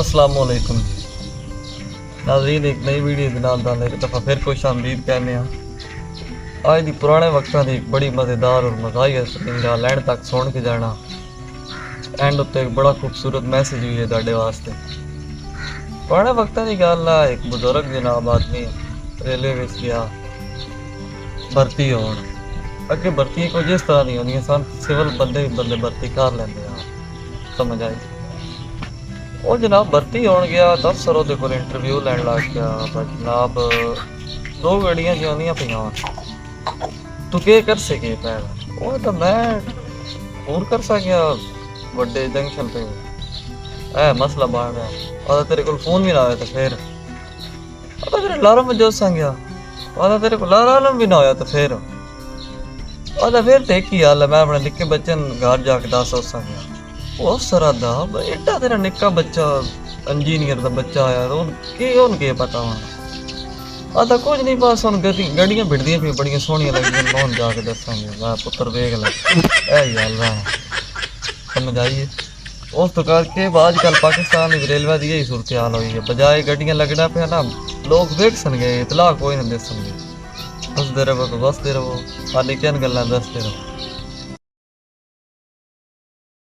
अस्सलामुअलैकुम नाज़रीन, एक नई वीडियो के नाल एक दफ़ा फिर खुश आमदीद कहने आज दी पुराने वक्तां दी एक बड़ी मज़ेदार और मज़ाहिया गा लैंड तक सुन के जाना। एंड उत्ते एक बड़ा खूबसूरत मैसेज भी है तुहाडे वास्ते। पुराने वक्तां दी गल है, एक बुजुर्ग जनाब आदमी रेलवे विच गया भर्ती होण। अगे भर्तियां कुछ इस तरह दी होंदियां सन, सिविल बंदे भर्ती कर लैंदे आ, समझ आई। वो जनाब भर्ती होने गया तो अफसर ਉਹਦੇ ਕੋਲ इंटरव्यू लैन लग गया। जनाब दो गड्डियां जानियां पियां, तू के कर सके पैर वो तो मैं और कर सकिया बड़े जंक्शन पे है मसला बन रहा। और तेरे को फोन भी ना आया तो फिर तेरे अलार्म जो संगया और तेरे को अलार्म भी ना आया तो फिर देख की हाल है। मैं अपने निक्के बच्चे घर जाके दस संगया वो अफसर आदा एडा तेरा निक्का बच्चा इंजीनियर का बच्चा आया के पता होना आदा कुछ नहीं, बस हम गड्डियां भिड़दियां भी बड़ियां सोहनियां लगदियां, मैं जाके दसांगे मैं पुत्र वेख लै ऐ समझ आइए। उस तो करके आजकल पाकिस्तान रेलवे की यही सूरत हाल हुई है। बजाय गड्डियां लगना पे ना लोग वेख सनगे, इतला कोई नहीं दसणगे। बसते रहो हाली क्या गल्लां दसते रहो।